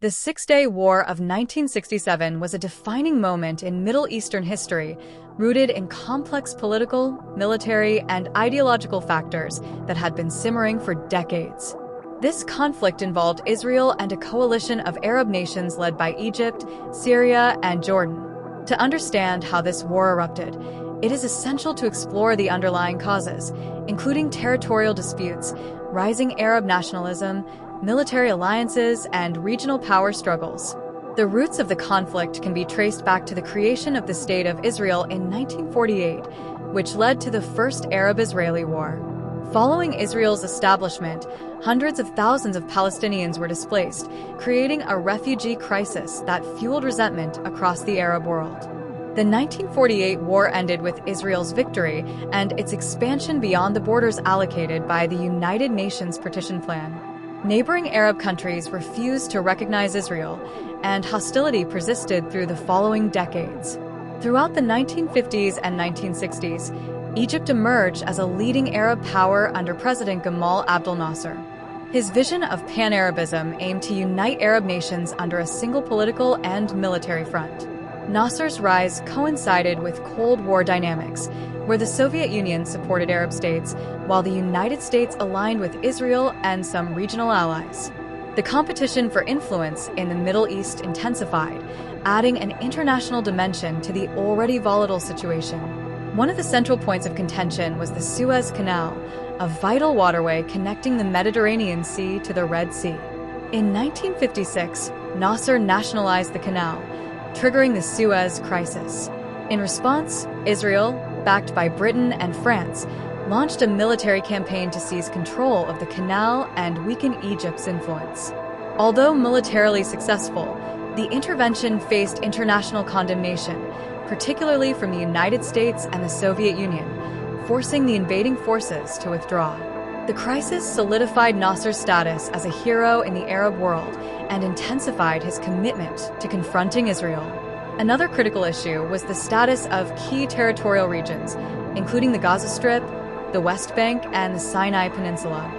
The Six-Day War of 1967 was a defining moment in Middle Eastern history, rooted in complex political, military, and ideological factors that had been simmering for decades. This conflict involved Israel and a coalition of Arab nations led by Egypt, Syria, and Jordan. To understand how this war erupted, it is essential to explore the underlying causes, including territorial disputes, rising Arab nationalism, military alliances, and regional power struggles. The roots of the conflict can be traced back to the creation of the State of Israel in 1948, which led to the First Arab-Israeli War. Following Israel's establishment, hundreds of thousands of Palestinians were displaced, creating a refugee crisis that fueled resentment across the Arab world. The 1948 war ended with Israel's victory and its expansion beyond the borders allocated by the United Nations Partition Plan. Neighboring Arab countries refused to recognize Israel, and hostility persisted through the following decades. Throughout the 1950s and 1960s, Egypt emerged as a leading Arab power under President Gamal Abdel Nasser. His vision of Pan-Arabism aimed to unite Arab nations under a single political and military front. Nasser's rise coincided with Cold War dynamics, where the Soviet Union supported Arab states, while the United States aligned with Israel and some regional allies. The competition for influence in the Middle East intensified, adding an international dimension to the already volatile situation. One of the central points of contention was the Suez Canal, a vital waterway connecting the Mediterranean Sea to the Red Sea. In 1956, Nasser nationalized the canal, triggering the Suez Crisis. In response, Israel, backed by Britain and France, launched a military campaign to seize control of the canal and weaken Egypt's influence. Although militarily successful, the intervention faced international condemnation, particularly from the United States and the Soviet Union, forcing the invading forces to withdraw. The crisis solidified Nasser's status as a hero in the Arab world and intensified his commitment to confronting Israel. Another critical issue was the status of key territorial regions, including the Gaza Strip, the West Bank, and the Sinai Peninsula.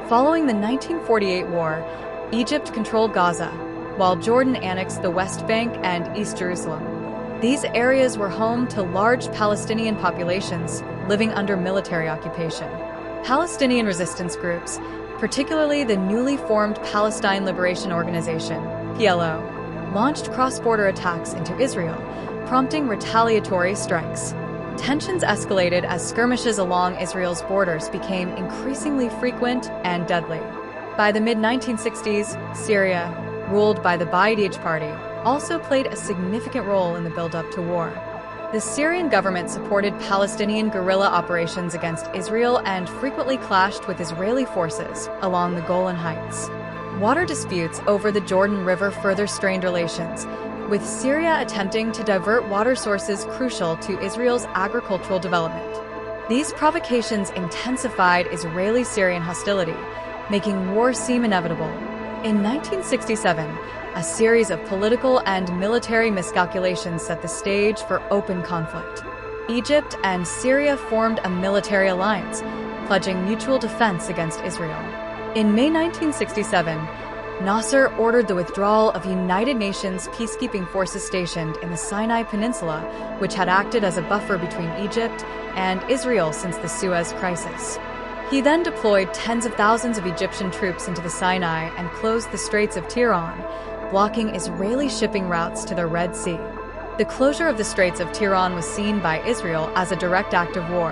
Following the 1948 war, Egypt controlled Gaza, while Jordan annexed the West Bank and East Jerusalem. These areas were home to large Palestinian populations living under military occupation. Palestinian resistance groups, particularly the newly formed Palestine Liberation Organization, PLO, launched cross-border attacks into Israel, prompting retaliatory strikes. Tensions escalated as skirmishes along Israel's borders became increasingly frequent and deadly. By the mid-1960s, Syria, ruled by the Ba'ath Party, also played a significant role in the build-up to war. The Syrian government supported Palestinian guerrilla operations against Israel and frequently clashed with Israeli forces along the Golan Heights. Water disputes over the Jordan River further strained relations, with Syria attempting to divert water sources crucial to Israel's agricultural development. These provocations intensified Israeli-Syrian hostility, making war seem inevitable. In 1967, a series of political and military miscalculations set the stage for open conflict. Egypt and Syria formed a military alliance, pledging mutual defense against Israel. In May 1967, Nasser ordered the withdrawal of United Nations peacekeeping forces stationed in the Sinai Peninsula, which had acted as a buffer between Egypt and Israel since the Suez Crisis. He then deployed tens of thousands of Egyptian troops into the Sinai and closed the Straits of Tiran, blocking Israeli shipping routes to the Red Sea. The closure of the Straits of Tiran was seen by Israel as a direct act of war.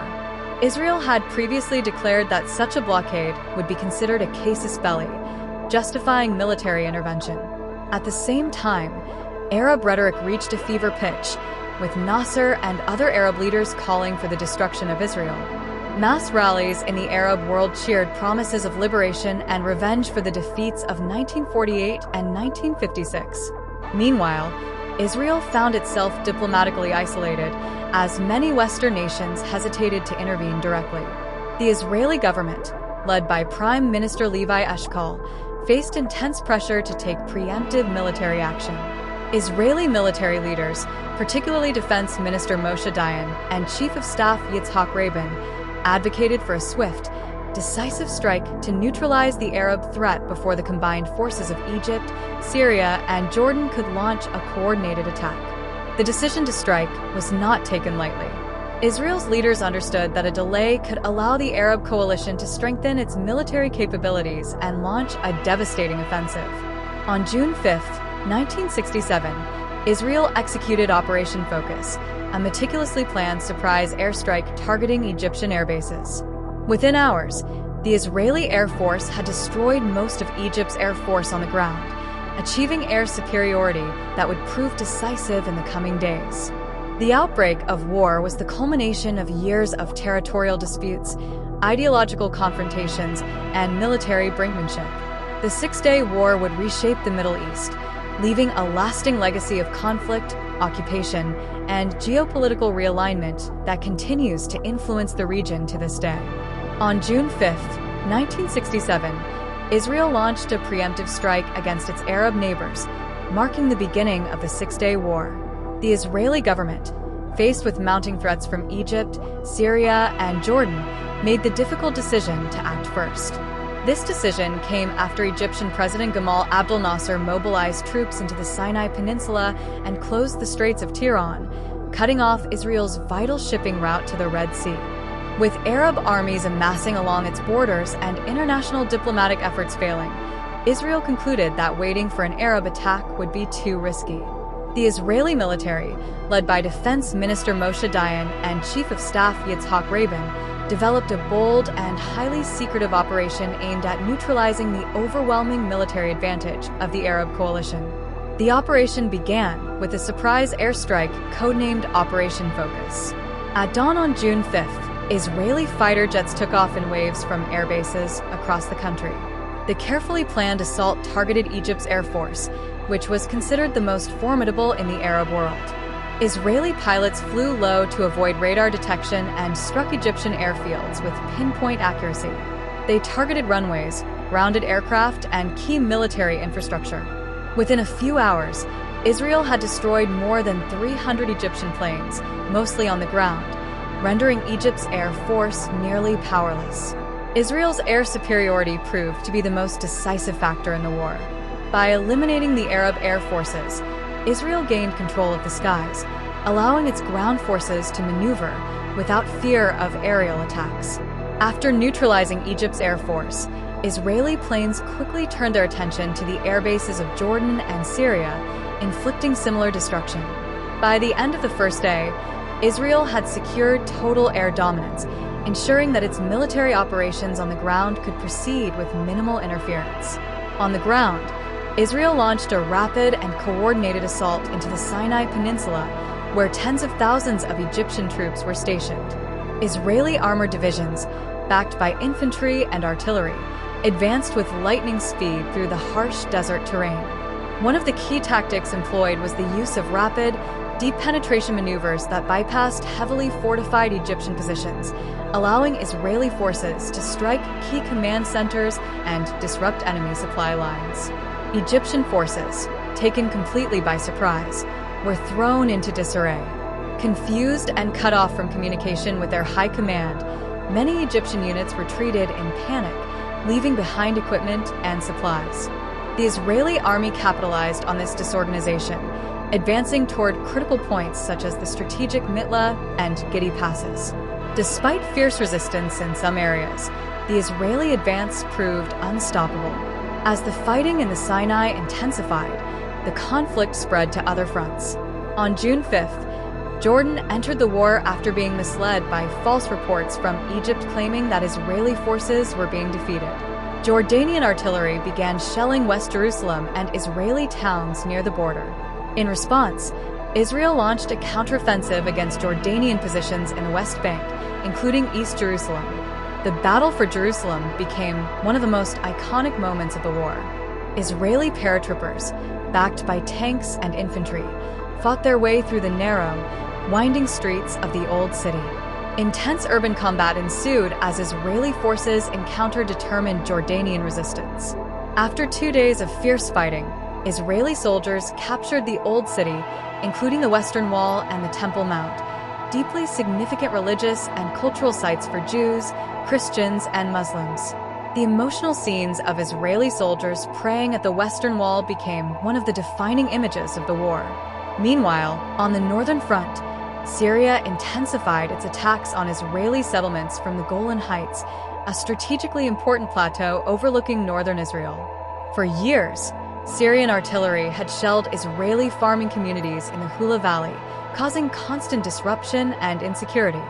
Israel had previously declared that such a blockade would be considered a casus belli, justifying military intervention. At the same time, Arab rhetoric reached a fever pitch, with Nasser and other Arab leaders calling for the destruction of Israel. Mass rallies in the Arab world cheered promises of liberation and revenge for the defeats of 1948 and 1956. Meanwhile, Israel found itself diplomatically isolated, as many Western nations hesitated to intervene directly. The Israeli government, led by Prime Minister Levi Eshkol, faced intense pressure to take preemptive military action. Israeli military leaders, particularly Defense Minister Moshe Dayan and Chief of Staff Yitzhak Rabin, advocated for a swift, decisive strike to neutralize the Arab threat before the combined forces of Egypt, Syria, and Jordan could launch a coordinated attack. The decision to strike was not taken lightly. Israel's leaders understood that a delay could allow the Arab coalition to strengthen its military capabilities and launch a devastating offensive. On June 5, 1967, Israel executed Operation Focus, a meticulously planned surprise airstrike targeting Egyptian airbases. Within hours, the Israeli Air Force had destroyed most of Egypt's air force on the ground, achieving air superiority that would prove decisive in the coming days. The outbreak of war was the culmination of years of territorial disputes, ideological confrontations, and military brinkmanship. The Six-Day War would reshape the Middle East, leaving a lasting legacy of conflict, occupation, and geopolitical realignment that continues to influence the region to this day. On June 5, 1967, Israel launched a preemptive strike against its Arab neighbors, marking the beginning of the Six-Day War. The Israeli government, faced with mounting threats from Egypt, Syria, and Jordan, made the difficult decision to act first. This decision came after Egyptian President Gamal Abdel Nasser mobilized troops into the Sinai Peninsula and closed the Straits of Tiran, cutting off Israel's vital shipping route to the Red Sea. With Arab armies amassing along its borders and international diplomatic efforts failing, Israel concluded that waiting for an Arab attack would be too risky. The Israeli military, led by Defense Minister Moshe Dayan and Chief of Staff Yitzhak Rabin, developed a bold and highly secretive operation aimed at neutralizing the overwhelming military advantage of the Arab coalition. The operation began with a surprise airstrike codenamed Operation Focus. At dawn on June 5th, Israeli fighter jets took off in waves from airbases across the country. The carefully planned assault targeted Egypt's air force, which was considered the most formidable in the Arab world. Israeli pilots flew low to avoid radar detection and struck Egyptian airfields with pinpoint accuracy. They targeted runways, grounded aircraft, and key military infrastructure. Within a few hours, Israel had destroyed more than 300 Egyptian planes, mostly on the ground, rendering Egypt's air force nearly powerless. Israel's air superiority proved to be the most decisive factor in the war. By eliminating the Arab air forces, Israel gained control of the skies, allowing its ground forces to maneuver without fear of aerial attacks. After neutralizing Egypt's air force, Israeli planes quickly turned their attention to the air bases of Jordan and Syria, inflicting similar destruction. By the end of the first day, Israel had secured total air dominance, ensuring that its military operations on the ground could proceed with minimal interference. On the ground, Israel launched a rapid and coordinated assault into the Sinai Peninsula, where tens of thousands of Egyptian troops were stationed. Israeli armored divisions, backed by infantry and artillery, advanced with lightning speed through the harsh desert terrain. One of the key tactics employed was the use of rapid, deep penetration maneuvers that bypassed heavily fortified Egyptian positions, allowing Israeli forces to strike key command centers and disrupt enemy supply lines. Egyptian forces, taken completely by surprise, were thrown into disarray. Confused and cut off from communication with their high command, many Egyptian units retreated in panic, leaving behind equipment and supplies. The Israeli army capitalized on this disorganization, advancing toward critical points such as the strategic Mitla and Gidi passes. Despite fierce resistance in some areas, the Israeli advance proved unstoppable. As the fighting in the Sinai intensified, the conflict spread to other fronts. On June 5th, Jordan entered the war after being misled by false reports from Egypt claiming that Israeli forces were being defeated. Jordanian artillery began shelling West Jerusalem and Israeli towns near the border. In response, Israel launched a counteroffensive against Jordanian positions in the West Bank, including East Jerusalem. The battle for Jerusalem became one of the most iconic moments of the war. Israeli paratroopers, backed by tanks and infantry, fought their way through the narrow, winding streets of the Old City. Intense urban combat ensued as Israeli forces encountered determined Jordanian resistance. After 2 days of fierce fighting, Israeli soldiers captured the Old City, including the Western Wall and the Temple Mount, deeply significant religious and cultural sites for Jews, Christians, and Muslims. The emotional scenes of Israeli soldiers praying at the Western Wall became one of the defining images of the war. Meanwhile, on the northern front, Syria intensified its attacks on Israeli settlements from the Golan Heights, a strategically important plateau overlooking northern Israel. For years, Syrian artillery had shelled Israeli farming communities in the Hula Valley, causing constant disruption and insecurity.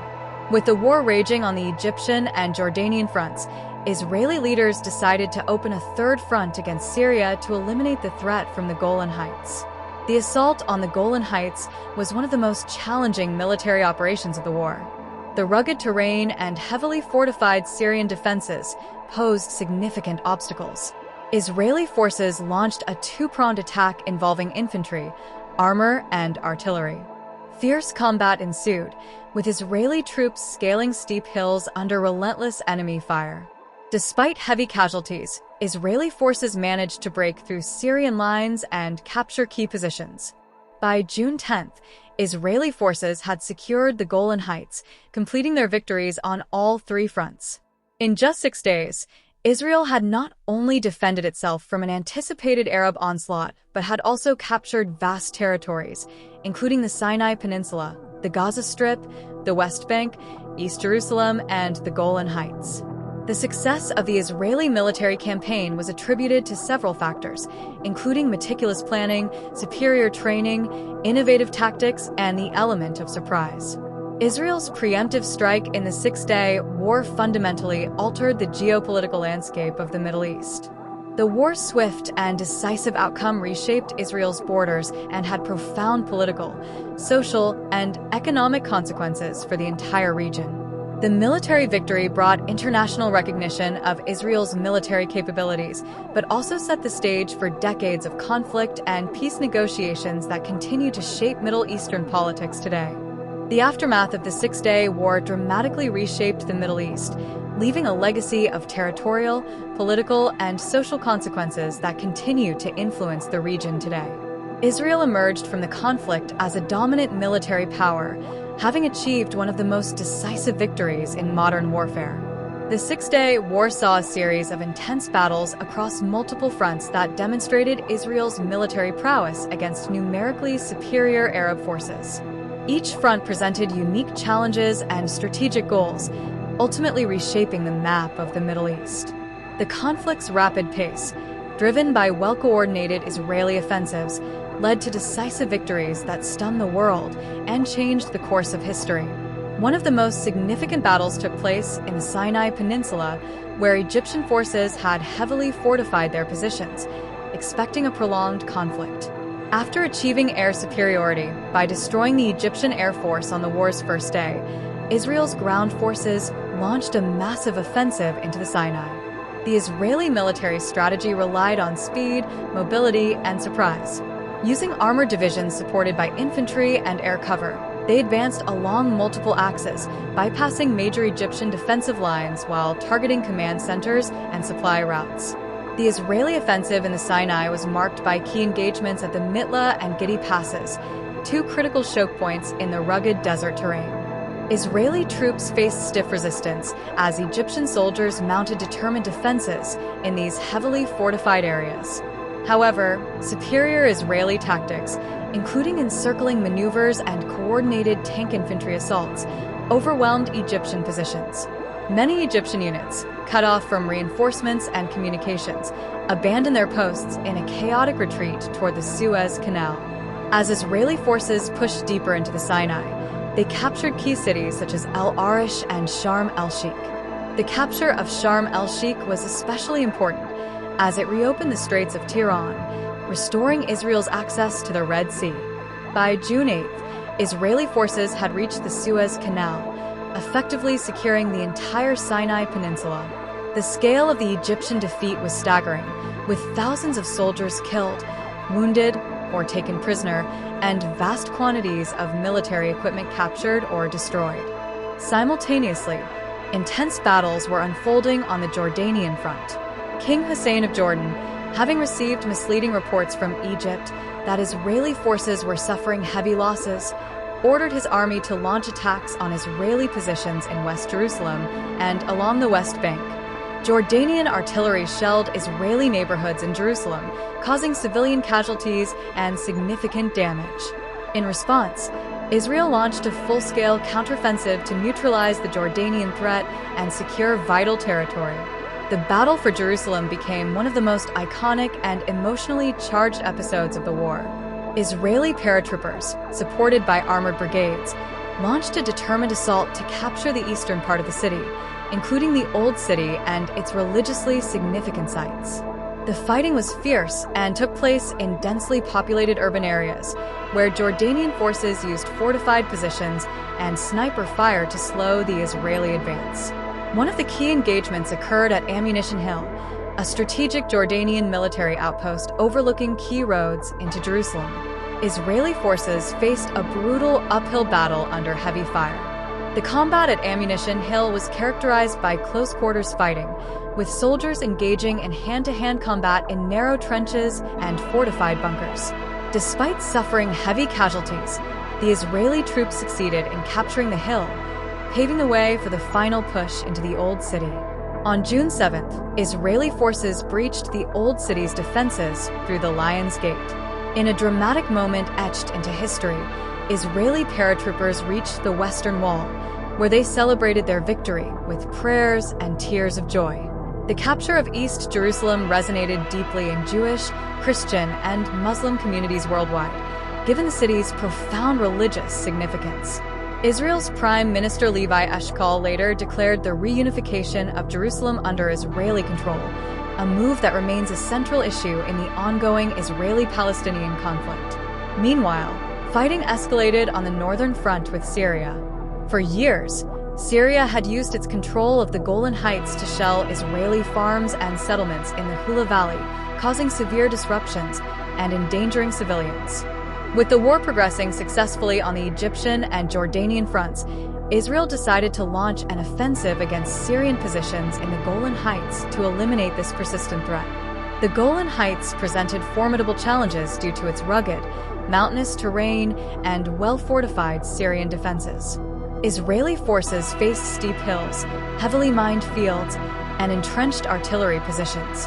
With the war raging on the Egyptian and Jordanian fronts, Israeli leaders decided to open a third front against Syria to eliminate the threat from the Golan Heights. The assault on the Golan Heights was one of the most challenging military operations of the war. The rugged terrain and heavily fortified Syrian defenses posed significant obstacles. Israeli forces launched a two-pronged attack involving infantry, armor, and artillery. Fierce combat ensued, with Israeli troops scaling steep hills under relentless enemy fire. Despite heavy casualties, Israeli forces managed to break through Syrian lines and capture key positions. By June 10th, Israeli forces had secured the Golan Heights, completing their victories on all three fronts. In just 6 days, Israel had not only defended itself from an anticipated Arab onslaught, but had also captured vast territories, including the Sinai Peninsula, the Gaza Strip, the West Bank, East Jerusalem, and the Golan Heights. The success of the Israeli military campaign was attributed to several factors, including meticulous planning, superior training, innovative tactics, and the element of surprise. Israel's preemptive strike in the Six-Day War fundamentally altered the geopolitical landscape of the Middle East. The war's swift and decisive outcome reshaped Israel's borders and had profound political, social, and economic consequences for the entire region. The military victory brought international recognition of Israel's military capabilities, but also set the stage for decades of conflict and peace negotiations that continue to shape Middle Eastern politics today. The aftermath of the Six-Day War dramatically reshaped the Middle East, leaving a legacy of territorial, political, and social consequences that continue to influence the region today. Israel emerged from the conflict as a dominant military power, having achieved one of the most decisive victories in modern warfare. The Six-Day War saw a series of intense battles across multiple fronts that demonstrated Israel's military prowess against numerically superior Arab forces. Each front presented unique challenges and strategic goals, ultimately reshaping the map of the Middle East. The conflict's rapid pace, driven by well-coordinated Israeli offensives, led to decisive victories that stunned the world and changed the course of history. One of the most significant battles took place in the Sinai Peninsula, where Egyptian forces had heavily fortified their positions, expecting a prolonged conflict. After achieving air superiority by destroying the Egyptian Air Force on the war's first day, Israel's ground forces launched a massive offensive into the Sinai. The Israeli military strategy relied on speed, mobility, and surprise. Using armored divisions supported by infantry and air cover, they advanced along multiple axes, bypassing major Egyptian defensive lines while targeting command centers and supply routes. The Israeli offensive in the Sinai was marked by key engagements at the Mitla and Gidi passes, two critical choke points in the rugged desert terrain. Israeli troops faced stiff resistance as Egyptian soldiers mounted determined defenses in these heavily fortified areas. However, superior Israeli tactics, including encircling maneuvers and coordinated tank infantry assaults, overwhelmed Egyptian positions. Many Egyptian units, cut off from reinforcements and communications, abandoned their posts in a chaotic retreat toward the Suez Canal. As Israeli forces pushed deeper into the Sinai, they captured key cities such as El Arish and Sharm el-Sheikh. The capture of Sharm el-Sheikh was especially important, as it reopened the Straits of Tiran, restoring Israel's access to the Red Sea. By June 8th, Israeli forces had reached the Suez Canal, effectively securing the entire Sinai Peninsula. The scale of the Egyptian defeat was staggering, with thousands of soldiers killed, wounded, or taken prisoner, and vast quantities of military equipment captured or destroyed. Simultaneously, intense battles were unfolding on the Jordanian front. King Hussein of Jordan, having received misleading reports from Egypt that Israeli forces were suffering heavy losses, ordered his army to launch attacks on Israeli positions in West Jerusalem and along the West Bank. Jordanian artillery shelled Israeli neighborhoods in Jerusalem, causing civilian casualties and significant damage. In response, Israel launched a full-scale counteroffensive to neutralize the Jordanian threat and secure vital territory. The battle for Jerusalem became one of the most iconic and emotionally charged episodes of the war. Israeli paratroopers, supported by armored brigades, launched a determined assault to capture the eastern part of the city, including the Old City and its religiously significant sites. The fighting was fierce and took place in densely populated urban areas, where Jordanian forces used fortified positions and sniper fire to slow the Israeli advance. One of the key engagements occurred at Ammunition Hill, a strategic Jordanian military outpost overlooking key roads into Jerusalem. Israeli forces faced a brutal uphill battle under heavy fire. The combat at Ammunition Hill was characterized by close-quarters fighting, with soldiers engaging in hand-to-hand combat in narrow trenches and fortified bunkers. Despite suffering heavy casualties, the Israeli troops succeeded in capturing the hill, paving the way for the final push into the Old City. On June 7th, Israeli forces breached the Old City's defenses through the Lion's Gate. In a dramatic moment etched into history, Israeli paratroopers reached the Western Wall, where they celebrated their victory with prayers and tears of joy. The capture of East Jerusalem resonated deeply in Jewish, Christian, and Muslim communities worldwide, given the city's profound religious significance. Israel's Prime Minister Levi Eshkol later declared the reunification of Jerusalem under Israeli control, a move that remains a central issue in the ongoing Israeli-Palestinian conflict. Meanwhile, fighting escalated on the northern front with Syria. For years, Syria had used its control of the Golan Heights to shell Israeli farms and settlements in the Hula Valley, causing severe disruptions and endangering civilians. With the war progressing successfully on the Egyptian and Jordanian fronts, Israel decided to launch an offensive against Syrian positions in the Golan Heights to eliminate this persistent threat. The Golan Heights presented formidable challenges due to its rugged, mountainous terrain and well-fortified Syrian defenses. Israeli forces faced steep hills, heavily mined fields, and entrenched artillery positions.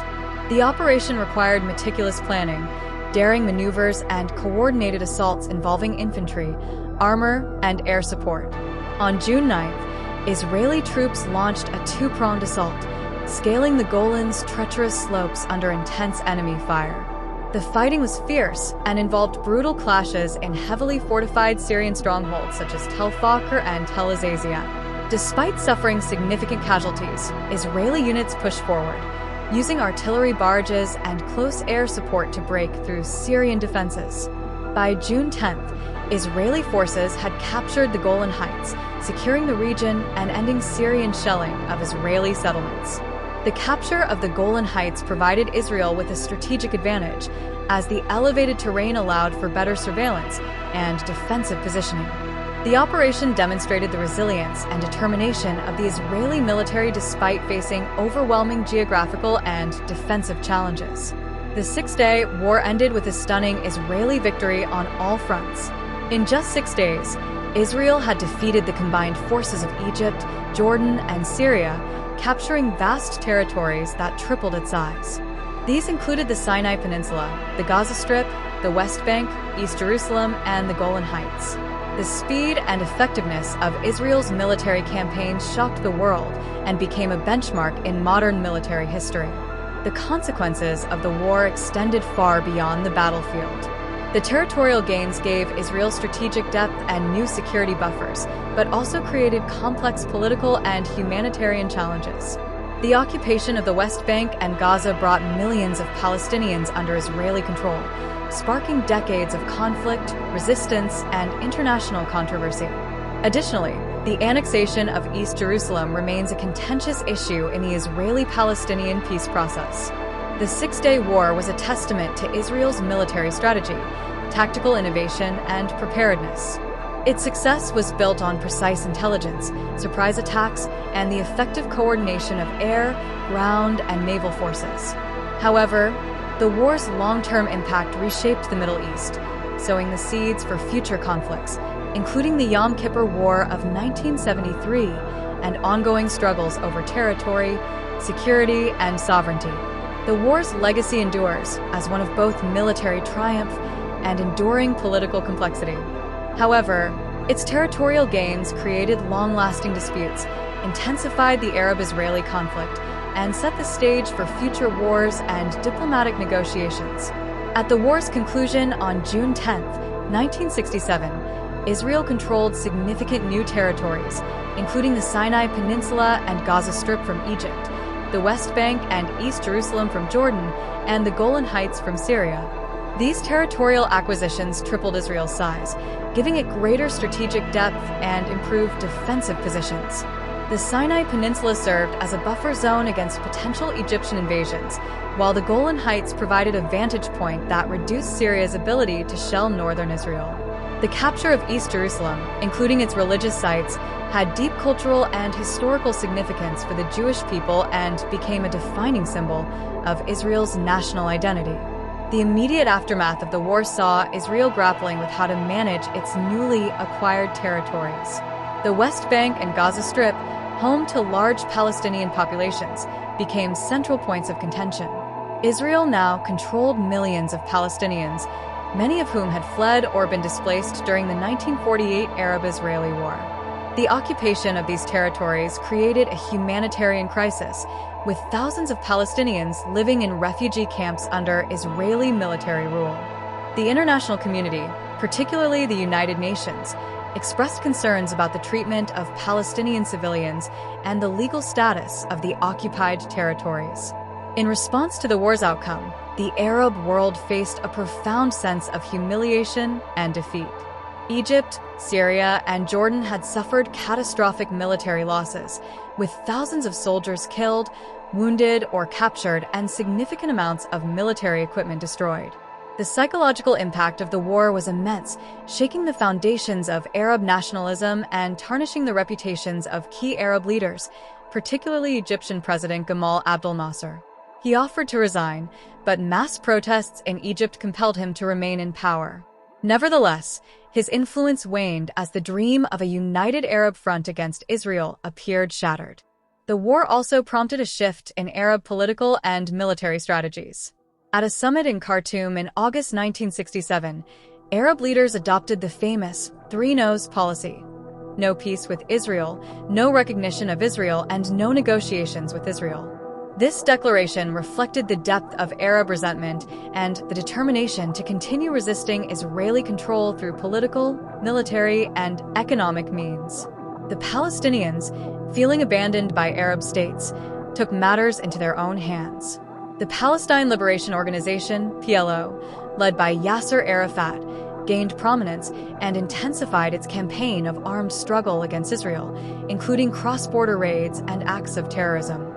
The operation required meticulous planning, daring maneuvers, and coordinated assaults involving infantry, armor, and air support. On June 9th, Israeli troops launched a two-pronged assault, scaling the Golan's treacherous slopes under intense enemy fire. The fighting was fierce and involved brutal clashes in heavily fortified Syrian strongholds such as Tel Fakr and Tel Azazia. Despite suffering significant casualties, Israeli units pushed forward, using artillery barrages and close air support to break through Syrian defenses. By June 10th, Israeli forces had captured the Golan Heights, securing the region and ending Syrian shelling of Israeli settlements. The capture of the Golan Heights provided Israel with a strategic advantage, as the elevated terrain allowed for better surveillance and defensive positioning. The operation demonstrated the resilience and determination of the Israeli military despite facing overwhelming geographical and defensive challenges. The six-day war ended with a stunning Israeli victory on all fronts. In just 6 days, Israel had defeated the combined forces of Egypt, Jordan, and Syria, capturing vast territories that tripled its size. These included the Sinai Peninsula, the Gaza Strip, the West Bank, East Jerusalem, and the Golan Heights. The speed and effectiveness of Israel's military campaigns shocked the world and became a benchmark in modern military history. The consequences of the war extended far beyond the battlefield. The territorial gains gave Israel strategic depth and new security buffers, but also created complex political and humanitarian challenges. The occupation of the West Bank and Gaza brought millions of Palestinians under Israeli control, sparking decades of conflict, resistance, and international controversy. Additionally, the annexation of East Jerusalem remains a contentious issue in the Israeli-Palestinian peace process. The Six-Day War was a testament to Israel's military strategy, tactical innovation, and preparedness. Its success was built on precise intelligence, surprise attacks, and the effective coordination of air, ground, and naval forces. However, the war's long-term impact reshaped the Middle East, sowing the seeds for future conflicts, including the Yom Kippur War of 1973 and ongoing struggles over territory, security, and sovereignty. The war's legacy endures as one of both military triumph and enduring political complexity. However, its territorial gains created long-lasting disputes, intensified the Arab-Israeli conflict, and set the stage for future wars and diplomatic negotiations. At the war's conclusion on June 10, 1967, Israel controlled significant new territories, including the Sinai Peninsula and Gaza Strip from Egypt, the West Bank and East Jerusalem from Jordan, and the Golan Heights from Syria. These territorial acquisitions tripled Israel's size, giving it greater strategic depth and improved defensive positions. The Sinai Peninsula served as a buffer zone against potential Egyptian invasions, while the Golan Heights provided a vantage point that reduced Syria's ability to shell northern Israel. The capture of East Jerusalem, including its religious sites, had deep cultural and historical significance for the Jewish people and became a defining symbol of Israel's national identity. The immediate aftermath of the war saw Israel grappling with how to manage its newly acquired territories. The West Bank and Gaza Strip, home to large Palestinian populations, became central points of contention. Israel now controlled millions of Palestinians, many of whom had fled or been displaced during the 1948 Arab-Israeli War. The occupation of these territories created a humanitarian crisis, with thousands of Palestinians living in refugee camps under Israeli military rule. The international community, particularly the United Nations, expressed concerns about the treatment of Palestinian civilians and the legal status of the occupied territories. In response to the war's outcome, the Arab world faced a profound sense of humiliation and defeat. Egypt, Syria, and Jordan had suffered catastrophic military losses, with thousands of soldiers killed, wounded, or captured, and significant amounts of military equipment destroyed. The psychological impact of the war was immense, shaking the foundations of Arab nationalism and tarnishing the reputations of key Arab leaders, particularly Egyptian President Gamal Abdel Nasser. He offered to resign, but mass protests in Egypt compelled him to remain in power. Nevertheless, his influence waned as the dream of a united Arab front against Israel appeared shattered. The war also prompted a shift in Arab political and military strategies. At a summit in Khartoum in August 1967, Arab leaders adopted the famous three no's policy: no peace with Israel, no recognition of Israel, and no negotiations with Israel. This declaration reflected the depth of Arab resentment and the determination to continue resisting Israeli control through political, military, and economic means. The Palestinians, feeling abandoned by Arab states, took matters into their own hands. The Palestine Liberation Organization, PLO, led by Yasser Arafat, gained prominence and intensified its campaign of armed struggle against Israel, including cross-border raids and acts of terrorism.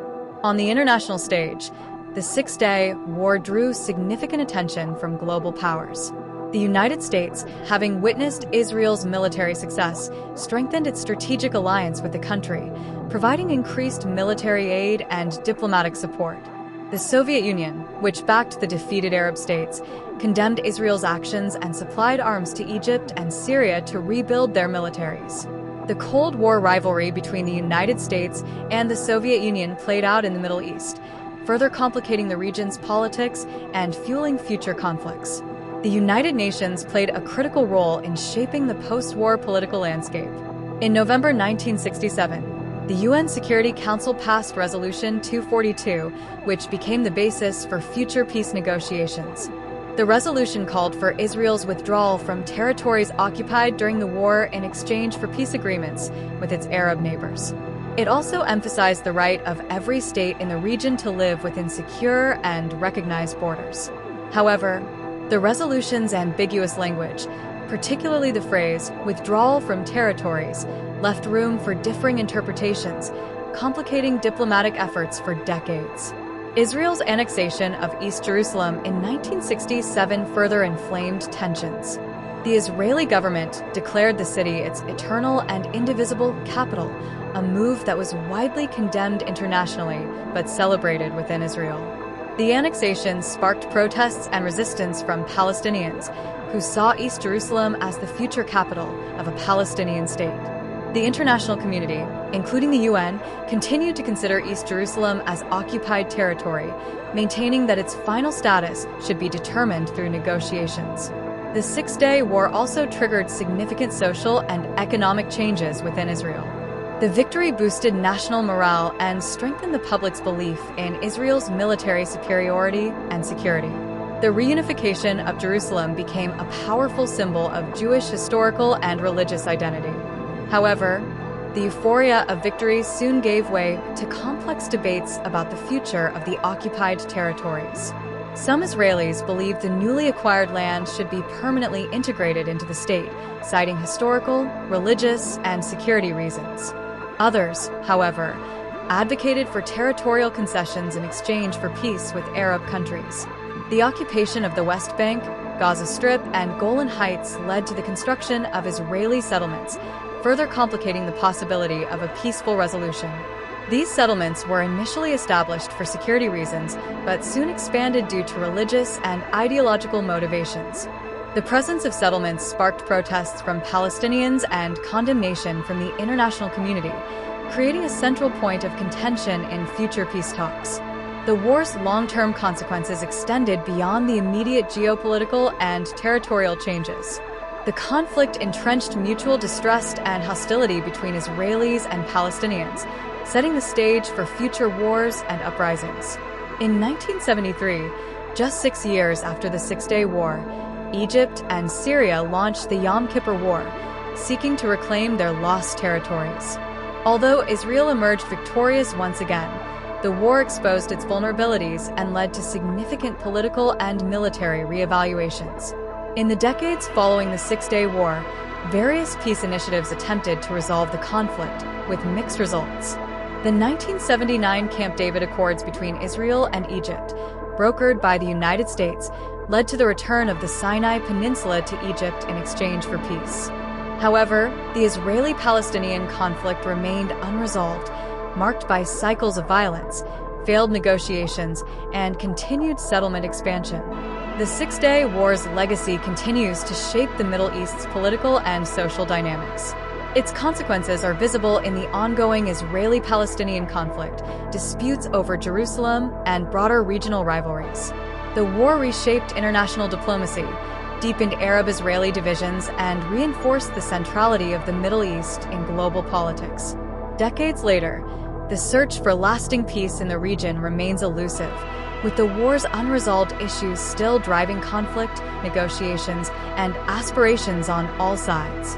On the international stage, the Six-Day War drew significant attention from global powers. The United States, having witnessed Israel's military success, strengthened its strategic alliance with the country, providing increased military aid and diplomatic support. The Soviet Union, which backed the defeated Arab states, condemned Israel's actions and supplied arms to Egypt and Syria to rebuild their militaries. The Cold War rivalry between the United States and the Soviet Union played out in the Middle East, further complicating the region's politics and fueling future conflicts. The United Nations played a critical role in shaping the post-war political landscape. In November 1967, the UN Security Council passed Resolution 242, which became the basis for future peace negotiations. The resolution called for Israel's withdrawal from territories occupied during the war in exchange for peace agreements with its Arab neighbors. It also emphasized the right of every state in the region to live within secure and recognized borders. However, the resolution's ambiguous language, particularly the phrase "withdrawal from territories," left room for differing interpretations, complicating diplomatic efforts for decades. Israel's annexation of East Jerusalem in 1967 further inflamed tensions. The Israeli government declared the city its eternal and indivisible capital, a move that was widely condemned internationally but celebrated within Israel. The annexation sparked protests and resistance from Palestinians, who saw East Jerusalem as the future capital of a Palestinian state. The international community, including the UN, continued to consider East Jerusalem as occupied territory, maintaining that its final status should be determined through negotiations. The Six-Day War also triggered significant social and economic changes within Israel. The victory boosted national morale and strengthened the public's belief in Israel's military superiority and security. The reunification of Jerusalem became a powerful symbol of Jewish historical and religious identity. However, the euphoria of victory soon gave way to complex debates about the future of the occupied territories. Some Israelis believed the newly acquired land should be permanently integrated into the state, citing historical, religious, and security reasons. Others, however, advocated for territorial concessions in exchange for peace with Arab countries. The occupation of the West Bank, Gaza Strip, and Golan Heights led to the construction of Israeli settlements, further complicating the possibility of a peaceful resolution. These settlements were initially established for security reasons, but soon expanded due to religious and ideological motivations. The presence of settlements sparked protests from Palestinians and condemnation from the international community, creating a central point of contention in future peace talks. The war's long-term consequences extended beyond the immediate geopolitical and territorial changes. The conflict entrenched mutual distrust and hostility between Israelis and Palestinians, setting the stage for future wars and uprisings. In 1973, just 6 years after the Six-Day War, Egypt and Syria launched the Yom Kippur War, seeking to reclaim their lost territories. Although Israel emerged victorious once again, the war exposed its vulnerabilities and led to significant political and military reevaluations. In the decades following the Six-Day War, various peace initiatives attempted to resolve the conflict, with mixed results. The 1979 Camp David Accords between Israel and Egypt, brokered by the United States, led to the return of the Sinai Peninsula to Egypt in exchange for peace. However, the Israeli-Palestinian conflict remained unresolved, marked by cycles of violence, failed negotiations, and continued settlement expansion. The Six-Day War's legacy continues to shape the Middle East's political and social dynamics. Its consequences are visible in the ongoing Israeli-Palestinian conflict, disputes over Jerusalem, and broader regional rivalries. The war reshaped international diplomacy, deepened Arab-Israeli divisions, and reinforced the centrality of the Middle East in global politics. Decades later, the search for lasting peace in the region remains elusive, with the war's unresolved issues still driving conflict, negotiations, and aspirations on all sides.